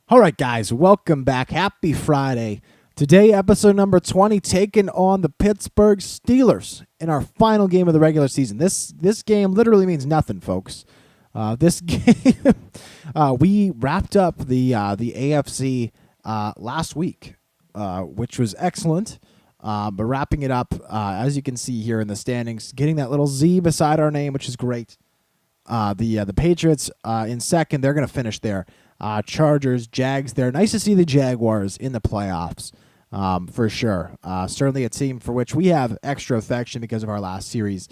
All right, guys, welcome back. Happy Friday. Today, episode number 20, taking on the Pittsburgh Steelers in our final game of the regular season. This game literally means nothing, folks. This game, we wrapped up the AFC last week, which was excellent. But wrapping it up, as you can see here in the standings, getting that little Z beside our name, which is great. The Patriots in second, they're going to finish there. Chargers, Jags there. Nice to see the Jaguars in the playoffs, for sure. Certainly a team for which we have extra affection because of our last series.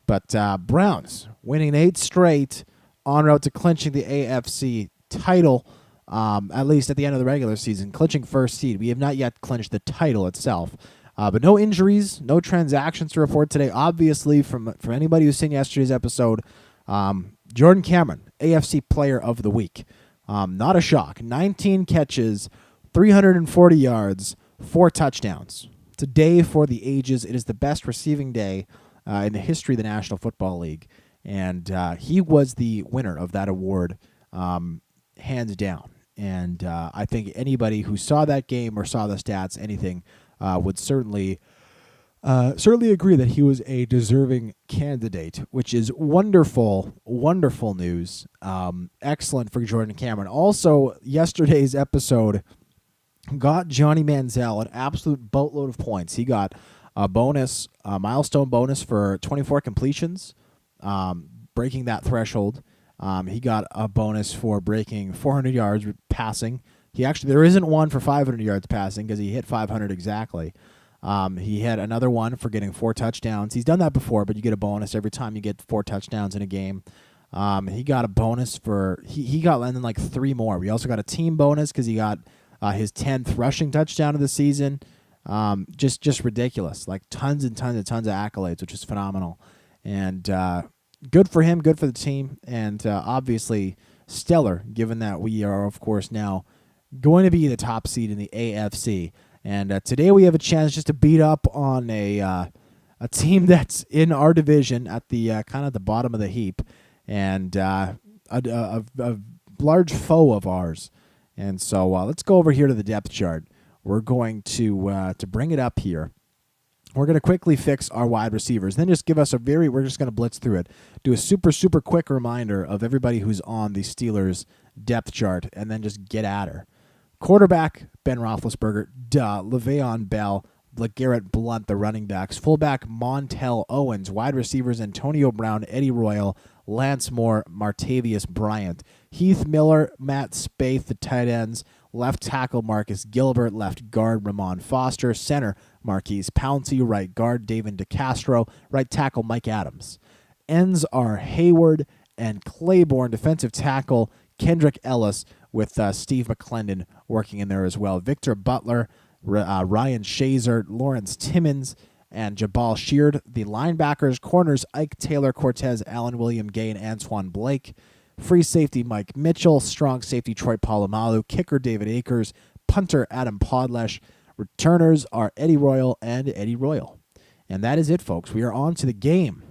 But Browns winning 8 straight, en route to clinching the AFC title, at least at the end of the regular season, clinching first seed. We have not yet clinched the title itself. But no injuries, no transactions to report today. Obviously, from anybody who's seen yesterday's episode, Jordan Cameron, AFC Player of the Week. Not a shock. 19 catches, 340 yards, 4 touchdowns. It's a day for the ages. It is the best receiving day in the history of the National Football League. And he was the winner of that award, hands down. And I think anybody who saw that game or saw the stats, anything, would certainly agree that he was a deserving candidate, which is wonderful, wonderful news. Excellent for Jordan Cameron. Also, yesterday's episode got Johnny Manziel an absolute boatload of points. He got a bonus, a milestone bonus for 24 completions, breaking that threshold. He got a bonus for breaking 400 yards passing. There isn't one for 500 yards passing because he hit 500 exactly. He had another one for getting 4 touchdowns. He's done that before, but you get a bonus every time you get 4 touchdowns in a game. He got a bonus for he got and then like 3 more. We also got a team bonus because he got his 10th rushing touchdown of the season. Just ridiculous. Like tons and tons and tons of accolades, which is phenomenal. And good for him, good for the team, and obviously stellar, given that we are, of course, now going to be the top seed in the AFC. And today we have a chance just to beat up on a team that's in our division at the kind of the bottom of the heap, and a large foe of ours. And so let's go over here to the depth chart. We're going to bring it up here. We're going to quickly fix our wide receivers, then just give us we're just going to blitz through it, do a super, super quick reminder of everybody who's on the Steelers depth chart, and then just get at her. Quarterback, Ben Roethlisberger, Le'Veon Bell, LeGarrette Blount, the running backs. Fullback, Montel Owens. Wide receivers, Antonio Brown, Eddie Royal, Lance Moore, Martavius Bryant. Heath Miller, Matt Spaeth, the tight ends. Left tackle, Marcus Gilbert. Left guard, Ramon Foster. Center, Marquise Pouncey. Right guard, David DeCastro. Right tackle, Mike Adams. Ends are Hayward and Claiborne. Defensive tackle, Kendrick Ellis, with Steve McClendon working in there as well. Victor Butler, Ryan Shazer, Lawrence Timmons, and Jabal Sheard. The linebackers, corners, Ike Taylor, Cortez, Allen, William Gay, and Antoine Blake. Free safety, Mike Mitchell. Strong safety, Troy Polamalu. Kicker, David Akers. Punter, Adam Podlesh. Returners are Eddie Royal and Eddie Royal. And that is it, folks. We are on to the game.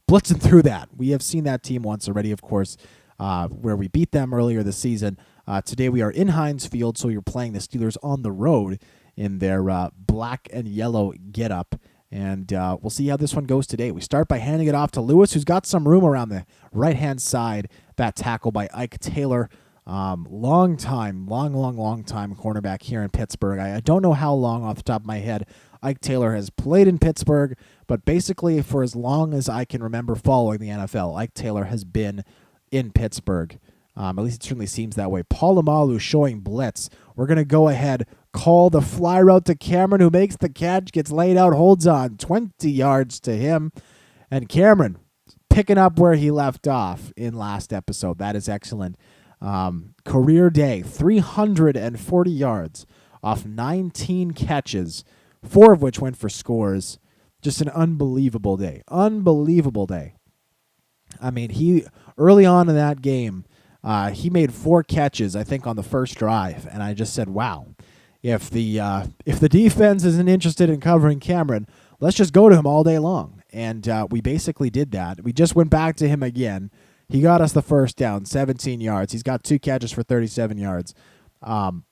Blitzing through that. We have seen that team once already, of course, where we beat them earlier this season. Today we are in Heinz Field, so you're playing the Steelers on the road in their black and yellow getup. And we'll see how this one goes today. We start by handing it off to Lewis, who's got some room around the right-hand side. That tackle by Ike Taylor. Long time cornerback here in Pittsburgh. I don't know how long off the top of my head Ike Taylor has played in Pittsburgh, but basically for as long as I can remember following the NFL, Ike Taylor has been in Pittsburgh. At least it certainly seems that way. Polamalu showing blitz. We're going to go ahead, call the fly route to Cameron, who makes the catch, gets laid out, holds on, 20 yards to him. And Cameron picking up where he left off in last episode. That is excellent. Career day, 340 yards off 19 catches, 4 of which went for scores. Just an unbelievable day. Unbelievable day. I mean, he early on in that game, he made 4 catches, I think, on the first drive, and I just said, "Wow, if the defense isn't interested in covering Cameron, let's just go to him all day long." And we basically did that. We just went back to him again. He got us the first down, 17 yards. He's got 2 catches for 37 yards.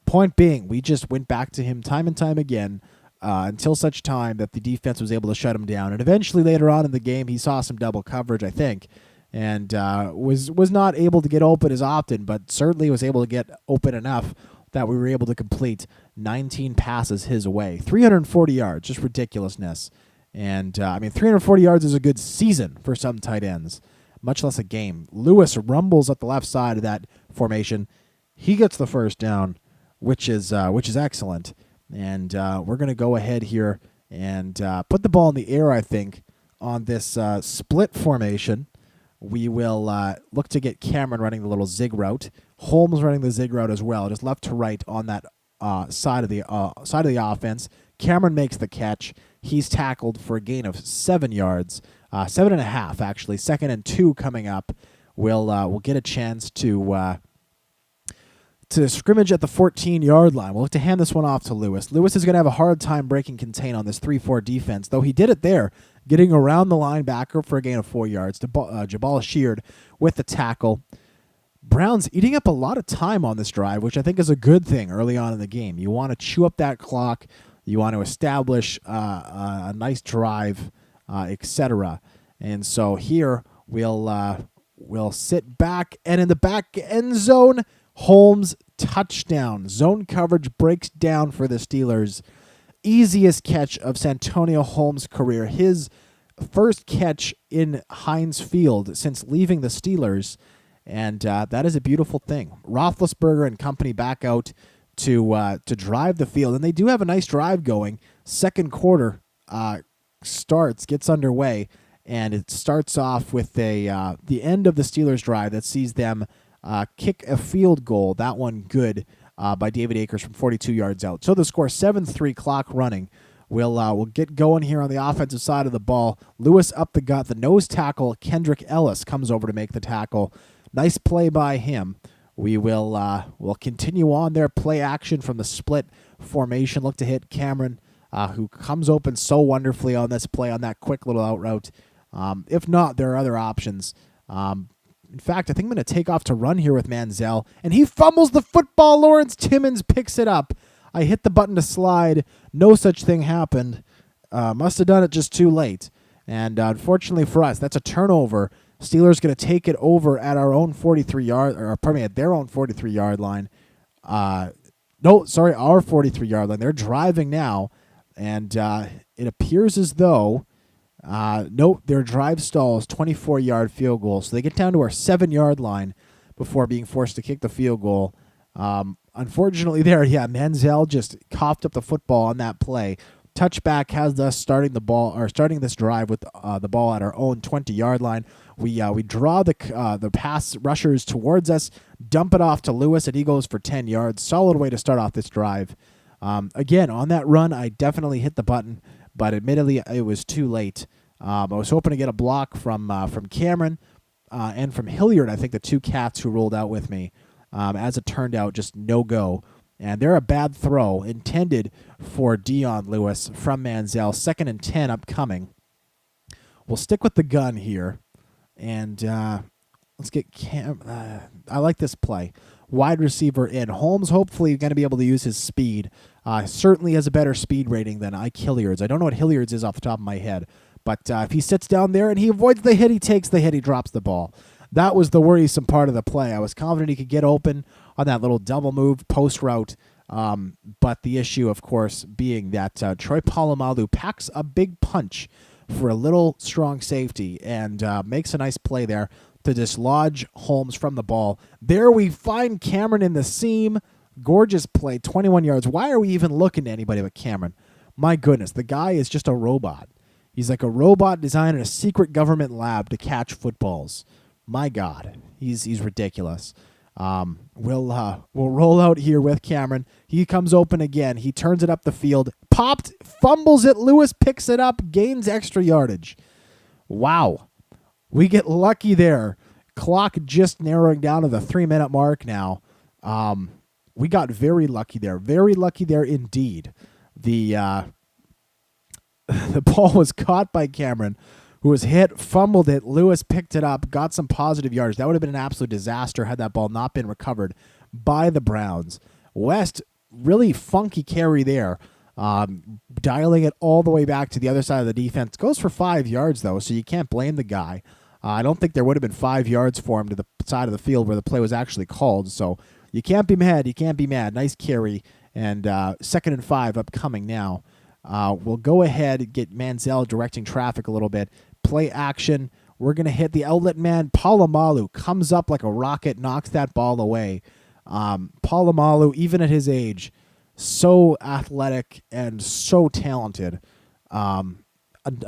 Point being, we just went back to him time and time again until such time that the defense was able to shut him down. And eventually later on in the game, he saw some double coverage, I think, and was not able to get open as often, but certainly was able to get open enough that we were able to complete 19 passes his way. 340 yards, just ridiculousness. And, 340 yards is a good season for some tight ends, much less a game. Lewis rumbles up the left side of that formation. He gets the first down, which is excellent. And we're going to go ahead here and put the ball in the air, I think, on this split formation. We will look to get Cameron running the little zig route. Holmes running the zig route as well, just left to right on that side of the offense. Cameron makes the catch. He's tackled for a gain of 7 yards, 7.5 actually. 2nd and 2 coming up. We'll get a chance to scrimmage at the 14-yard line. We'll look to hand this one off to Lewis. Lewis is going to have a hard time breaking contain on this 3-4 defense, though he did it there, getting around the linebacker for a gain of 4 yards. Jabal Sheard with the tackle. Browns eating up a lot of time on this drive, which I think is a good thing early on in the game. You want to chew up that clock. You want to establish a nice drive, etc. And so here we'll sit back, and in the back end zone, Holmes touchdown. Zone coverage breaks down for the Steelers. Easiest catch of Santonio Holmes' career. His first catch in Heinz Field since leaving the Steelers. And that is a beautiful thing. Roethlisberger and company back out to drive the field. And they do have a nice drive going. Second quarter gets underway. And it starts off with the end of the Steelers drive that sees them kick a field goal. That one good by David Akers from 42 yards out. So the score 7-3, clock running. We'll get going here on the offensive side of the ball. Lewis up the gut. The nose tackle, Kendrick Ellis, comes over to make the tackle. Nice play by him. We'll continue on their play action from the split formation. Look to hit Cameron, who comes open so wonderfully on this play, on that quick little out route. If not, there are other options. In fact, I think I'm going to take off to run here with Manziel, and he fumbles the football. Lawrence Timmons picks it up. I hit the button to slide. No such thing happened. Must have done it just too late. And unfortunately for us, that's a turnover. Steelers going to take it over at our own 43-yard, at their own 43-yard line. Our 43-yard line. They're driving now, and it appears as though their drive stalls 24-yard field goal. So they get down to our 7-yard line before being forced to kick the field goal. Unfortunately Manziel just coughed up the football on that play. Touchback has us starting this drive with the ball at our own 20-yard line. We draw the pass rushers towards us, dump it off to Lewis, and he goes for 10 yards. Solid way to start off this drive. Again, on that run, I definitely hit the button, but admittedly, it was too late. I was hoping to get a block from Cameron and from Hilliard, I think the two cats who rolled out with me. As it turned out, just no go. And they're a bad throw intended for Dion Lewis from Manziel. 2nd and 10 upcoming. We'll stick with the gun here. And let's get I like this play. Wide receiver in. Holmes hopefully going to be able to use his speed. Certainly has a better speed rating than Ike Hilliard's. I don't know what Hilliard's is off the top of my head. But if he sits down there and he avoids the hit, he takes the hit, he drops the ball. That was the worrisome part of the play. I was confident he could get open on that little double move post route. But the issue, of course, being that Troy Polamalu packs a big punch for a little strong safety and makes a nice play there to dislodge Holmes from the ball. There we find Cameron in the seam. Gorgeous play, 21 yards. Why are we even looking to anybody but Cameron? My goodness, the guy is just a robot. He's like a robot designed in a secret government lab to catch footballs. My God, he's ridiculous. We'll roll out here with Cameron. He comes open again. He turns it up the field. Popped, fumbles it. Lewis picks it up, gains extra yardage. Wow. We get lucky there. Clock just narrowing down to the 3-minute mark now. We got very lucky there. Very lucky there indeed. The ball was caught by Cameron, who was hit, fumbled it. Lewis picked it up, got some positive yards. That would have been an absolute disaster had that ball not been recovered by the Browns. West, really funky carry there. Dialing it all the way back to the other side of the defense. Goes for 5 yards, though, so you can't blame the guy. I don't think there would have been 5 yards for him to the side of the field where the play was actually called, so you can't be mad. You can't be mad. Nice carry, and 2nd and 5 upcoming now. We'll go ahead and get Manziel directing traffic a little bit. Play action. We're going to hit the outlet man. Polamalu comes up like a rocket, knocks that ball away. Polamalu, even at his age, so athletic and so talented. A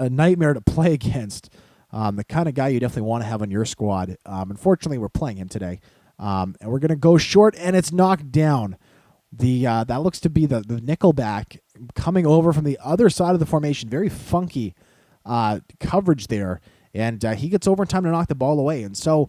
nightmare to play against. The kind of guy you definitely want to have on your squad. Unfortunately, we're playing him today. And we're going to go short, and it's knocked down. That looks to be the nickelback coming over from the other side of the formation. Very funky coverage there. And he gets over in time to knock the ball away. And so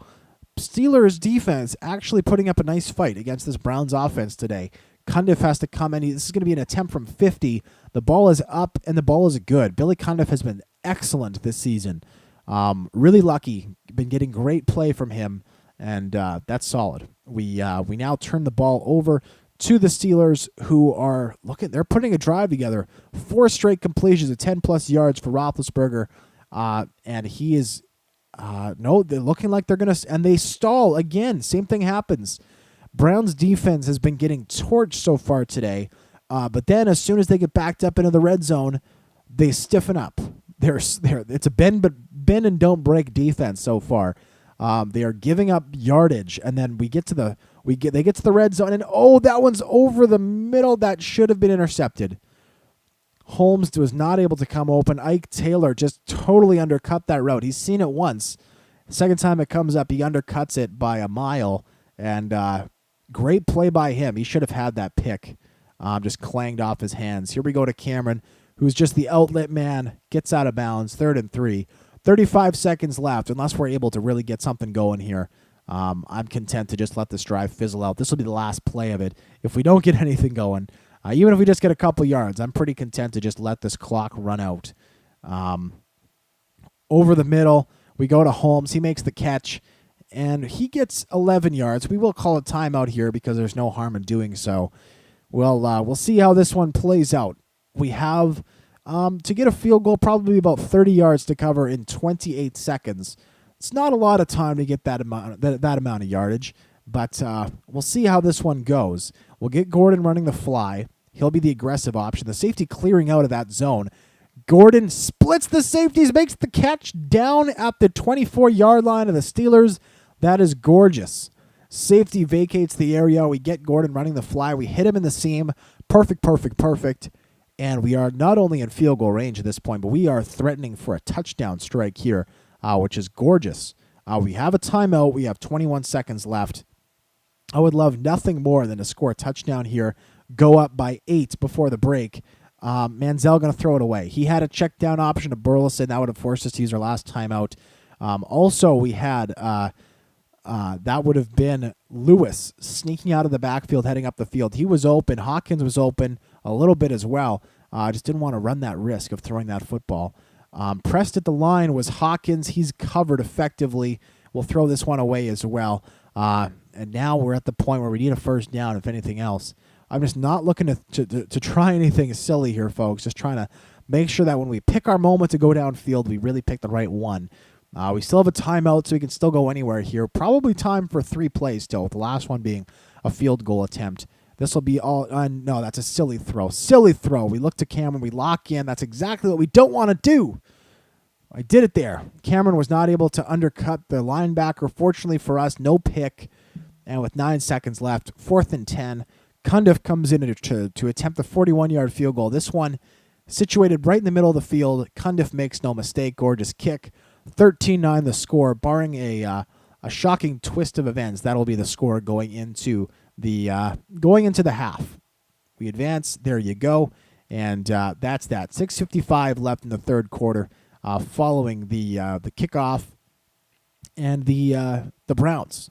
Steelers defense actually putting up a nice fight against this Browns offense today. Cundiff has to come in. This is going to be an attempt from 50. The ball is up, and the ball is good. Billy Cundiff has been excellent this season. Really lucky. Been getting great play from him, and that's solid. We now turn the ball over to the Steelers, who are they're putting a drive together. 4 straight completions of 10-plus yards for Roethlisberger, and he is they're looking like they're going to, and they stall again. Same thing happens. Browns defense has been getting torched so far today, but then as soon as they get backed up into the red zone, they stiffen up. It's a bend and don't break defense so far. They are giving up yardage, and then they get to the red zone, and that one's over the middle. That should have been intercepted. Holmes was not able to come open. Ike Taylor just totally undercut that route. He's seen it once. Second time it comes up, he undercuts it by a mile, and great play by him. He should have had that pick. Just clanged off his hands. Here we go to Cameron, who's just the outlet man, gets out of bounds, 3rd and 3. 35 seconds left, unless we're able to really get something going here. I'm content to just let this drive fizzle out. This will be the last play of it. If we don't get anything going, even if we just get a couple yards, I'm pretty content to just let this clock run out. Over the middle, we go to Holmes. He makes the catch, and he gets 11 yards. We will call a timeout here because there's no harm in doing so. We'll see how this one plays out. We have to get a field goal, probably about 30 yards to cover in 28 seconds. It's not a lot of time to get that amount of yardage, but we'll see how this one goes. We'll get Gordon running the fly. He'll be the aggressive option. The safety clearing out of that zone. Gordon splits the safeties, makes the catch down at the 24-yard line of the Steelers. That is gorgeous. Safety vacates the area. We get Gordon running the fly. We hit him in the seam. Perfect. And we are not only in field goal range at this point, but we are threatening for a touchdown strike here, which is gorgeous. We have a timeout. We have 21 seconds left. I would love nothing more than to score a touchdown here, go up by 8 before the break. Manziel going to throw it away. He had a check down option to Burleson. That would have forced us to use our last timeout. Also, we had that would have been Lewis sneaking out of the backfield, heading up the field. He was open. Hawkins was open a little bit as well. Just didn't want to run that risk of throwing that football. Pressed at the line was Hawkins. He's covered effectively. We'll throw this one away as well. And now we're at the point where we need a first down, if anything else. I'm just not looking to try anything silly here, folks. Just trying to make sure that when we pick our moment to go downfield, we really pick the right one. We still have a timeout, so we can still go anywhere here. Probably time for 3 plays still, with the last one being a field goal attempt. This will be all... no, that's a silly throw. Silly throw. We look to Cameron. We lock in. That's exactly what we don't want to do. I did it there. Cameron was not able to undercut the linebacker. Fortunately for us, no pick. And with 9 seconds left, 4th and 10, Cundiff comes in to attempt the 41-yard field goal. This one situated right in the middle of the field. Cundiff makes no mistake. Gorgeous kick. 13-9 the score. Barring a shocking twist of events, that'll be the score going into the half. We advance. There you go. And that's that. 6:55 left in the third quarter following the kickoff. And the Browns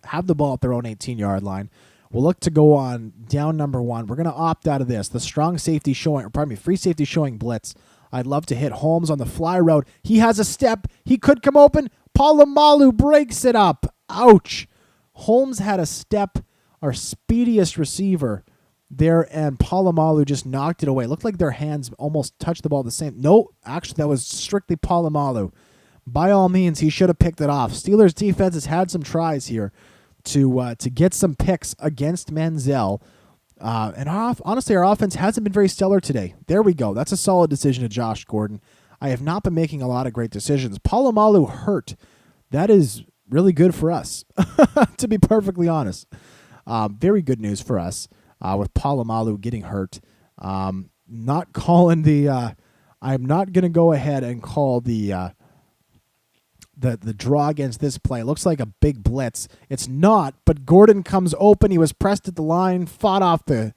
have the ball at their own 18-yard line. We'll look to go on down number 1. We're going to opt out of this. The strong safety showing, free safety showing blitz. I'd love to hit Holmes on the fly route. He has a step. He could come open. Polamalu breaks it up. Ouch. Holmes had a step our speediest receiver there, and Polamalu just knocked it away. Looked like their hands almost touched the ball the same. No, actually, that was strictly Polamalu. By all means, he should have picked it off. Steelers defense has had some tries here to get some picks against Manziel. Honestly, our offense hasn't been very stellar today. There we go. That's a solid decision to Josh Gordon. I have not been making a lot of great decisions. Polamalu hurt. That is really good for us, to be perfectly honest. Very good news for us with Polamalu getting hurt. Not calling the. I'm not going to go ahead and call the draw against this play. It looks like a big blitz. It's not, but Gordon comes open. He was pressed at the line, fought off the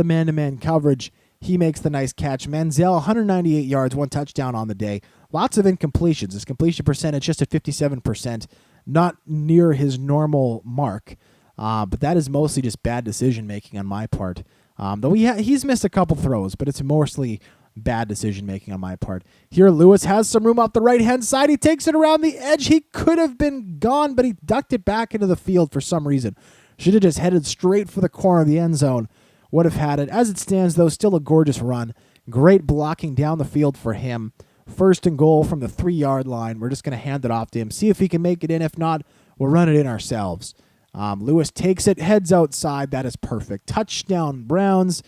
man-to-man coverage. He makes the nice catch. Manziel, 198 yards, 1 touchdown on the day. Lots of incompletions. His completion percentage just at 57%, not near his normal mark. But that is mostly just bad decision-making on my part. Though he's missed a couple throws, but it's mostly bad decision-making on my part. Here, Lewis has some room off the right-hand side. He takes it around the edge. He could have been gone, but he ducked it back into the field for some reason. Should have just headed straight for the corner of the end zone. Would have had it. As it stands, though, still a gorgeous run. Great blocking down the field for him. First and goal from the 3-yard line. We're just going to hand it off to him. See if he can make it in. If not, we'll run it in ourselves. Lewis takes it, heads outside. That is perfect. Touchdown, Browns.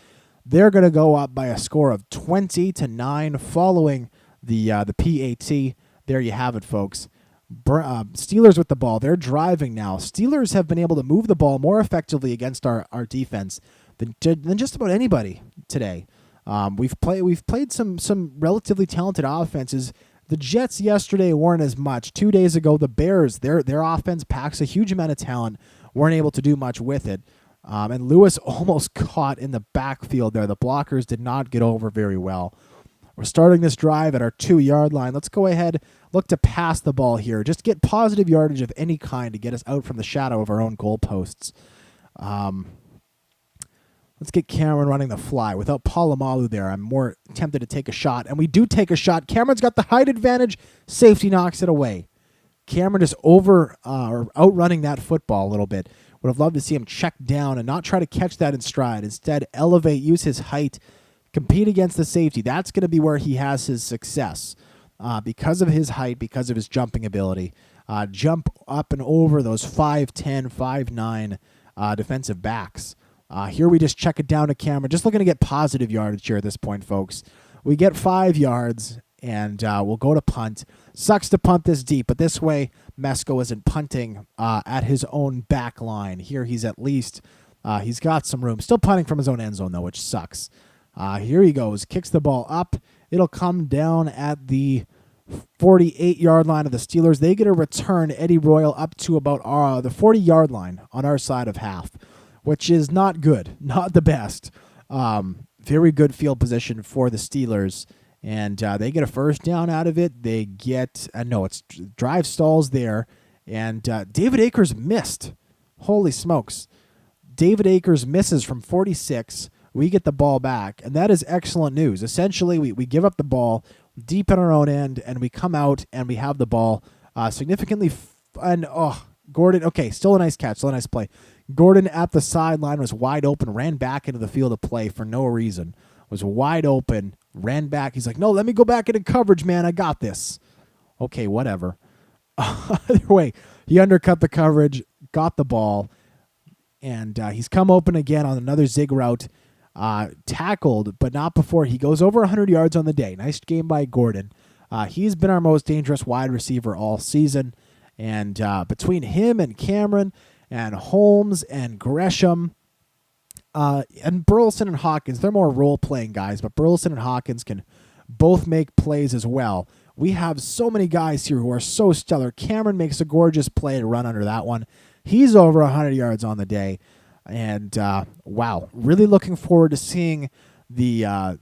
They're going to go up by a score of 20-9 following the PAT. There you have it, folks. Steelers with the ball. They're driving now. Steelers have been able to move the ball more effectively against our defense than just about anybody today. We've played some relatively talented offenses. The Jets yesterday weren't as much. 2 days ago, the Bears, their offense packs a huge amount of talent, weren't able to do much with it. And Lewis almost caught in the backfield there. The blockers did not get over very well. We're starting this drive at our 2-yard line. Let's go ahead, look to pass the ball here. Just get positive yardage of any kind to get us out from the shadow of our own goalposts. Let's get Cameron running the fly. Without Polamalu there, I'm more tempted to take a shot. And we do take a shot. Cameron's got the height advantage. Safety knocks it away. Cameron is outrunning that football a little bit. Would have loved to see him check down and not try to catch that in stride. Instead, elevate, use his height, compete against the safety. That's going to be where he has his success because of his height, because of his jumping ability. Jump up and over those 5'10", 5'9" defensive backs. Here we just check it down to Cameron. Just looking to get positive yardage here at this point, folks. We get 5 yards, and we'll go to punt. Sucks to punt this deep, but this way, Mesko isn't punting at his own back line. Here he's at least, he's got some room. Still punting from his own end zone, though, which sucks. Here he goes. Kicks the ball up. It'll come down at the 48-yard line of the Steelers. They get a return, Eddie Royal, up to about the 40-yard line on our side of half, which is not good, not the best. Very good field position for the Steelers, and they get a first down out of it. They get, it's drive stalls there, and David Akers missed. Holy smokes. David Akers misses from 46. We get the ball back, and that is excellent news. Essentially, we give up the ball deep in our own end, and we come out, and we have the ball significantly, Gordon, okay, still a nice catch, still a nice play. Gordon at the sideline was wide open, ran back into the field of play for no reason. Was wide open, ran back. He's like, no, let me go back into coverage, man. I got this. Okay, whatever. Either way, he undercut the coverage, got the ball, and he's come open again on another zig route. Tackled, but not before he goes over 100 yards on the day. Nice game by Gordon. He's been our most dangerous wide receiver all season. And between him and Cameron and Holmes and Gresham and Burleson and Hawkins, they're more role-playing guys, but Burleson and Hawkins can both make plays as well. We have so many guys here who are so stellar. Cameron makes a gorgeous play to run under that one. He's over 100 yards on the day. And wow, really looking forward to seeing the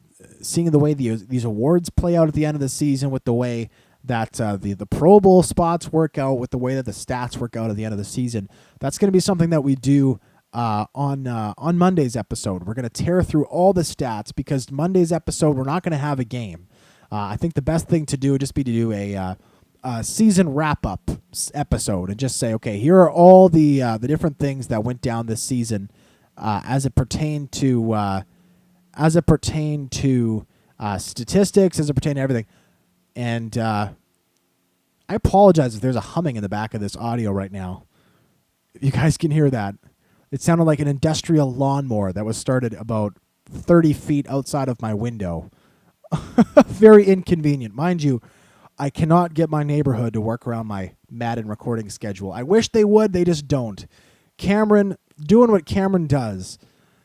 way these awards play out at the end of the season, with the way that the Pro Bowl spots work out, with the way that the stats work out at the end of the season. That's going to be something that we do on Monday's episode. We're going to tear through all the stats, because Monday's episode we're not going to have a game. I think the best thing to do would just be to do a season wrap-up episode and just say, okay, here are all the different things that went down this season as it pertained to statistics, as it pertained to everything. And I apologize if there's a humming in the back of this audio right now. If you guys can hear that. It sounded like an industrial lawnmower that was started about 30 feet outside of my window. Very inconvenient. Mind you, I cannot get my neighborhood to work around my Madden recording schedule. I wish they would. They just don't. Cameron, doing what Cameron does.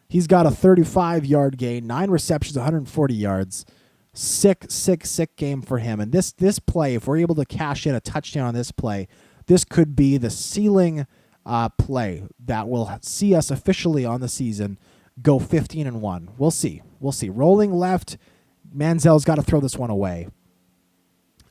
He's got a 35-yard gain, 9 receptions, 140 yards. Sick game for him. And this play, if we're able to cash in a touchdown on this play, this could be the ceiling play that will see us officially on the season go 15-1. We'll see. Rolling left, Manziel's got to throw this one away.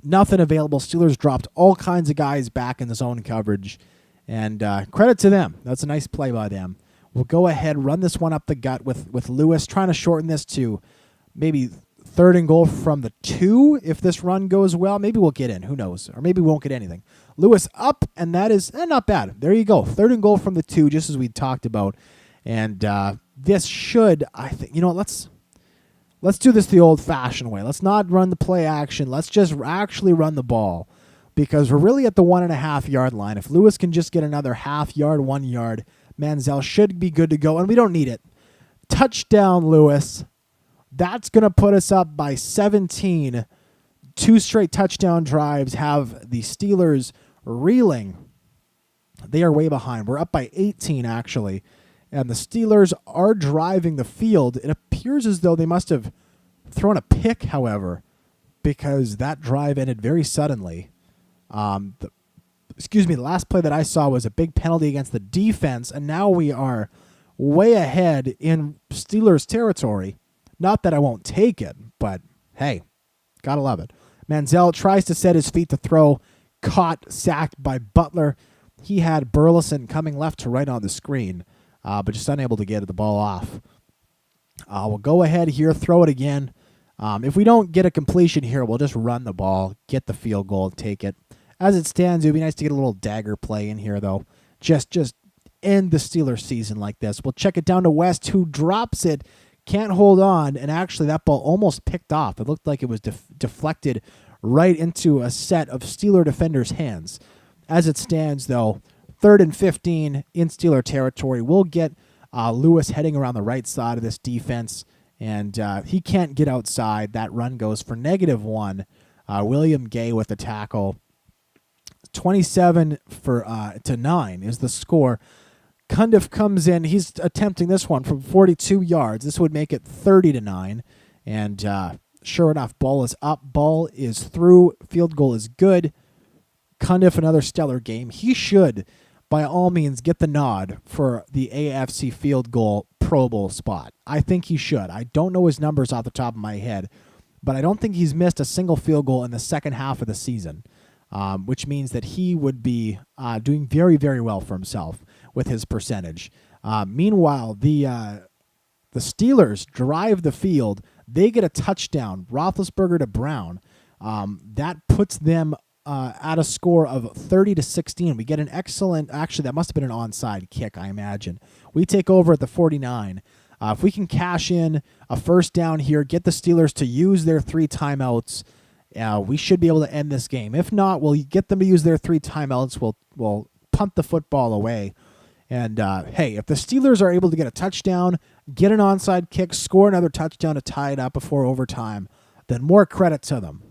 Nothing available. Steelers dropped all kinds of guys back in the zone coverage. And credit to them. That's a nice play by them. We'll go ahead, run this one up the gut with Lewis, trying to shorten this to maybe 3rd and goal from the 2. If this run goes well, maybe we'll get in. Who knows? Or maybe we won't get anything. Lewis up, and that is not bad. There you go. 3rd and goal from the 2, just as we talked about. And this should, I think, let's do this the old-fashioned way. Let's not run the play action. Let's just actually run the ball, because we're really at the 1.5-yard line. If Lewis can just get another half yard, 1 yard, Manziel should be good to go, and we don't need it. Touchdown, Lewis. That's going to put us up by 17. 2 straight touchdown drives have the Steelers reeling. They are way behind. We're up by 18, actually. And the Steelers are driving the field. It appears as though they must have thrown a pick, however, because that drive ended very suddenly. The last play that I saw was a big penalty against the defense, and now we are way ahead in Steelers territory. Not that I won't take it, but hey, gotta love it. Manziel tries to set his feet to throw, caught, sacked by Butler. He had Burleson coming left to right on the screen, but just unable to get the ball off. We'll go ahead here, throw it again. If we don't get a completion here, we'll just run the ball, get the field goal, take it. As it stands, it would be nice to get a little dagger play in here, though. Just end the Steelers season like this. We'll check it down to West, who drops it, can't hold on, and actually that ball almost picked off. It looked like it was deflected right into a set of Steeler defenders' hands. As it stands, though, 3rd and 15 in Steeler territory. We'll get Lewis heading around the right side of this defense, and he can't get outside. That run goes for -1. William Gay with the tackle. 27-9 is the score. Cundiff comes in. He's attempting this one from 42 yards. This would make it 30-9. And sure enough, ball is up. Ball is through. Field goal is good. Cundiff, another stellar game. He should, by all means, get the nod for the AFC field goal Pro Bowl spot. I think he should. I don't know his numbers off the top of my head, but I don't think he's missed a single field goal in the second half of the season. Which means that he would be doing very, very well for himself with his percentage. Meanwhile, the Steelers drive the field. They get a touchdown, Roethlisberger to Brown. That puts them at a score of 30-16. We get an excellent, actually, that must have been an onside kick, I imagine. We take over at the 49. If we can cash in a first down here, get the Steelers to use their 3 timeouts, we should be able to end this game. If not, we'll get them to use their 3 timeouts. We'll punt the football away. And, hey, if the Steelers are able to get a touchdown, get an onside kick, score another touchdown to tie it up before overtime, then more credit to them.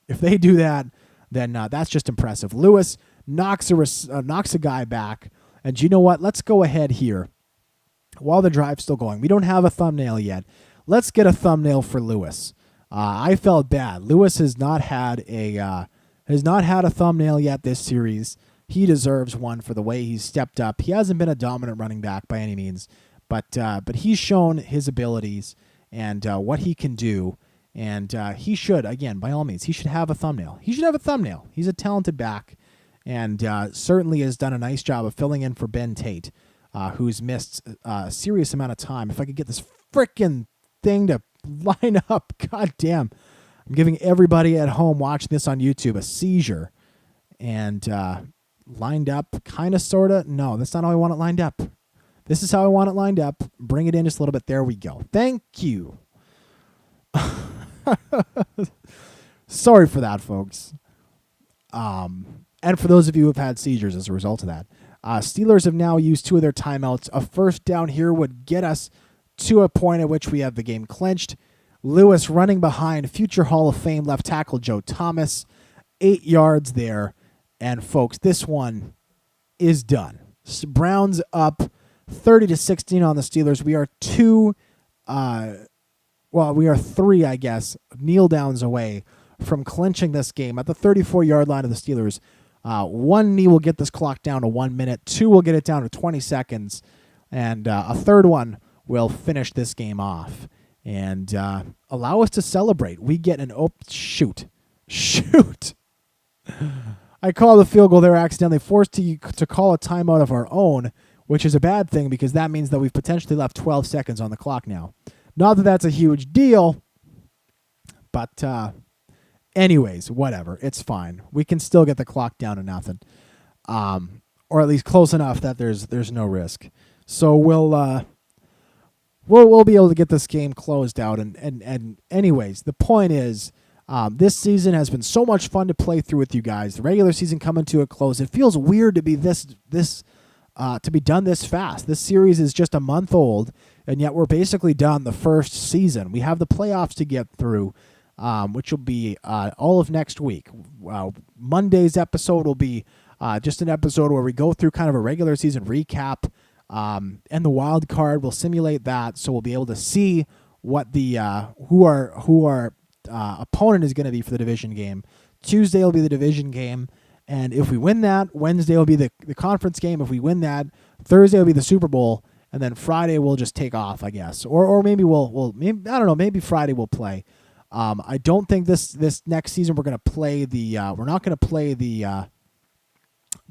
If they do that, then that's just impressive. Lewis knocks a guy back. And you know what? Let's go ahead here while the drive's still going. We don't have a thumbnail yet. Let's get a thumbnail for Lewis. I felt bad. Lewis has not had a thumbnail yet this series. He deserves one for the way he's stepped up. He hasn't been a dominant running back by any means, but he's shown his abilities and what he can do. And he should, again, by all means, he should have a thumbnail. He should have a thumbnail. He's a talented back, and certainly has done a nice job of filling in for Ben Tate, who's missed a serious amount of time. If I could get this frickin' thing to line up, god damn. I'm giving everybody at home watching this on YouTube a seizure. and lined up, kind of, sort of. No, that's not how I want it lined up. This is how I want it lined up. Bring it in just a little bit. There we go. Thank you. Sorry for that, folks. And for those of you who have had seizures as a result of that. Steelers have now used 2 of their timeouts. A first down here would get us to a point at which we have the game clinched. Lewis running behind future Hall of Fame left tackle Joe Thomas. 8 yards there. And, folks, this one is done. Browns up 30-16 on the Steelers. We are 3, I guess, kneel downs away from clinching this game at the 34-yard line of the Steelers. 1 knee will get this clock down to 1 minute. 2 will get it down to 20 seconds. And a third one will finish this game off and allow us to celebrate. We get an shoot. I call the field goal there accidentally, forced to call a timeout of our own, which is a bad thing because that means that we've potentially left 12 seconds on the clock now. Not that that's a huge deal, but anyways, whatever. It's fine. We can still get the clock down to nothing, or at least close enough that there's no risk. So we'll be able to get this game closed out. And anyways, the point is, this season has been so much fun to play through with you guys. The regular season coming to a close. It feels weird to be to be done this fast. This series is just a month old, and yet we're basically done the first season. We have the playoffs to get through, which will be all of next week. Monday's episode will be just an episode where we go through kind of a regular season recap, and the wild card will simulate that, so we'll be able to see what the who our opponent is going to be for the division game. Tuesday will be the division game. And if we win that, Wednesday will be the conference game. If we win that, Thursday will be the Super Bowl, and then Friday we'll just take off, I guess. Or maybe maybe, I don't know, maybe Friday we'll play. I don't think this next season we're going to play we're not going to play the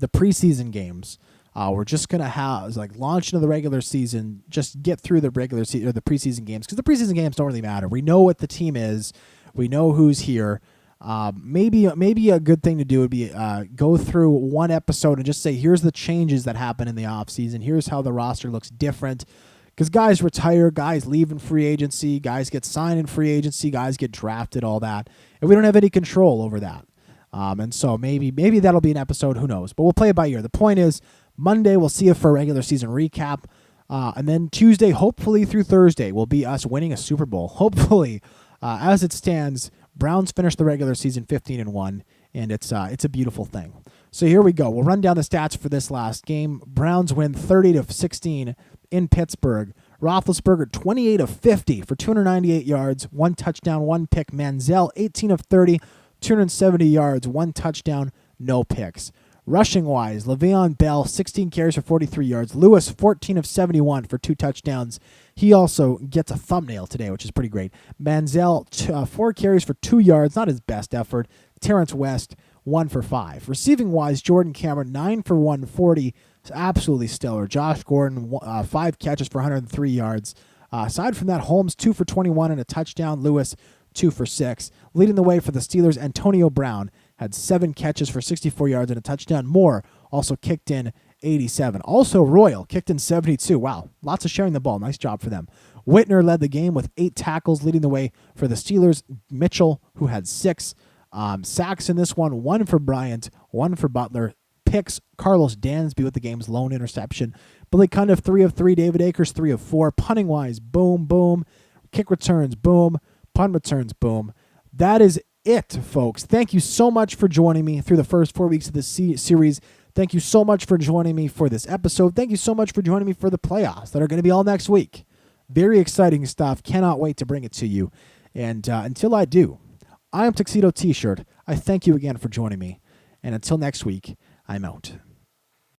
preseason games. We're just going to have launch into the regular season, just get through the regular season or the preseason games, because the preseason games don't really matter. We know what the team is. We know who's here. Maybe a good thing to do would be go through one episode and just say, here's the changes that happen in the offseason. Here's how the roster looks different. Because guys retire, guys leave in free agency, guys get signed in free agency, guys get drafted, all that. And we don't have any control over that. And so maybe that'll be an episode, who knows. But we'll play it by ear. The point is, Monday we'll see you for a regular season recap. And then Tuesday, hopefully through Thursday, will be us winning a Super Bowl. Hopefully, as it stands, Browns finished the regular season 15-1, and it's a beautiful thing. So here we go. We'll run down the stats for this last game. Browns win 30-16 in Pittsburgh. Roethlisberger 28 of 50 for 298 yards, 1 touchdown, 1 pick. Manziel 18 of 30, 270 yards, 1 touchdown, no picks. Rushing-wise, Le'Veon Bell, 16 carries for 43 yards. Lewis, 14 of 71 for 2 touchdowns. He also gets a thumbnail today, which is pretty great. Manziel, 4 carries for 2 yards, not his best effort. Terrence West, 1 for 5. Receiving-wise, Jordan Cameron, 9 for 140. Absolutely stellar. Josh Gordon, 5 catches for 103 yards. Aside from that, Holmes, 2 for 21 and a touchdown. Lewis, 2 for 6. Leading the way for the Steelers, Antonio Brown had 7 catches for 64 yards and a touchdown. Moore also kicked in 87. Also, Royal kicked in 72. Wow, lots of sharing the ball. Nice job for them. Whitner led the game with 8 tackles, leading the way for the Steelers. Mitchell, who had 6 sacks in this one, 1 for Bryant, 1 for Butler. Picks, Carlos Dansby with the game's lone interception. Billy Cundiff, 3 of 3. David Akers, 3 of 4. Punting-wise, boom, boom. Kick returns, boom. Punt returns, boom. That is it, folks. Thank you so much for joining me through the first 4 weeks of this series. Thank you so much for joining me for this episode. Thank you so much for joining me for the playoffs that are going to be all next week. Very exciting stuff. Cannot wait to bring it to you. And until I do, I am Tuxedo T-Shirt. I thank you again for joining me. And until next week, I'm out.